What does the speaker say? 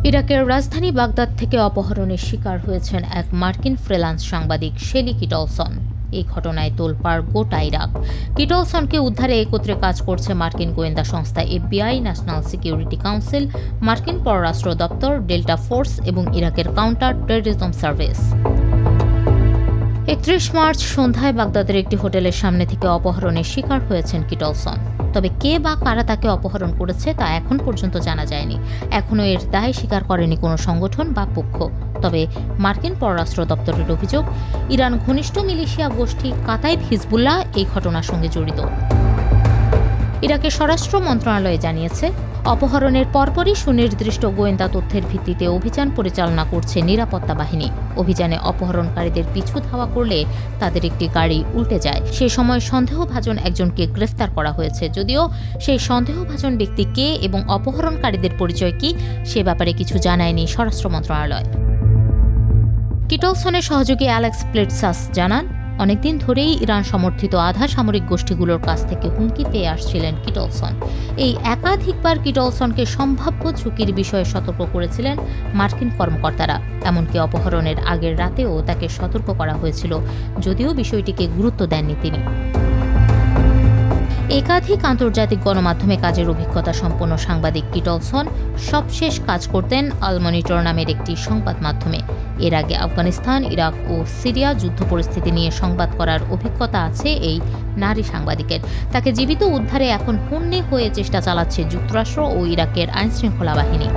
ইরাকের রাজধানী বাগদাদ থেকে অপহরণের শিকার হয়েছেন এক মার্কিন ফ্রিল্যান্স সাংবাদিক শেলি কিটলসন। এই ঘটনায় তোলপাড় গোটা ইরাক। কিটলসনকে উদ্ধারে একত্রে কাজ করছে মার্কিন গোয়েন্দা সংস্থা FBI, ন্যাশনাল সিকিউরিটি কাউন্সিল, মার্কিন পররাষ্ট্র দপ্তর, ডেল্টা ফোর্স এবং ইরাকের কাউন্টার টেররিজম সার্ভিস। 31 মার্চ সন্ধ্যায় বাগদাদের একটি হোটেলের সামনে থেকে অপহরণের শিকার হয়েছেন কিটলসন। তবে কে বা কারা তাকে অপহরণ করেছে তা এখন পর্যন্ত জানা যায়নি। এখনও এর দায় স্বীকার করেনি কোনো সংগঠন বা পক্ষ। তবে মার্কিন পররাষ্ট্র দপ্তরের অভিযোগ, ইরান ঘনিষ্ঠ মিলিশিয়া গোষ্ঠী কাতাইব হিজবুল্লাহ এই ঘটনার সঙ্গে জড়িত। ইরাকের স্বরাষ্ট্র মন্ত্রণালয় জানিয়েছে, অপহরণের পরপরই সুনির্দিষ্ট গোয়েন্দা তথ্যের ভিত্তিতে অভিযান পরিচালনা করছে নিরাপত্তা বাহিনী। অভিযানে অপহরণকারীদের পিছু ধাওয়া করলে তাদের একটি গাড়ি উল্টে যায়। সেই সময় সন্দেহভাজন একজনকে গ্রেফতার করা হয়েছে। যদিও সেই সন্দেহভাজন ব্যক্তি কে এবং অপহরণকারীদের পরিচয় কি সে ব্যাপারে কিছু জানায়নি স্বরাষ্ট্র মন্ত্রণালয়। কিটলসনের সহযোগী অ্যালেক্স প্লেটসাস জানান, অনেকদিন ধরেই ইরান সমর্থিত আধা সামরিক গোষ্ঠীগুলোর কাছ থেকে হুমকি পেয়ে আসছিলেন কিটলসন। এই একাধিকবার কিটলসনকে সম্ভাব্য ঝুঁকির বিষয়ে সতর্ক করেছিলেন মার্কিন কর্মকর্তারা। এমনকি অপহরণের আগের রাতেও তাকে সতর্ক করা হয়েছিল, যদিও বিষয়টিকে গুরুত্ব দেননি তিনি। একাধিক আন্তর্জাতিক গণমাধ্যমে কাজের অভিজ্ঞতা সম্পন্ন সাংবাদিক কিটলসন সবশেষ কাজ করতেন আল মনিটর নামের একটি সংবাদ মাধ্যমে। এর আগে আফগানিস্তান, ইরাক ও সিরিয়া যুদ্ধ পরিস্থিতি নিয়ে সংবাদ করার অভিজ্ঞতা আছে এই নারী সাংবাদিকের। তাকে জীবিত উদ্ধারে এখন হন্যে হয়ে চেষ্টা চালাচ্ছে যুক্তরাষ্ট্র ও ইরাকের আইনশৃঙ্খলা বাহিনী।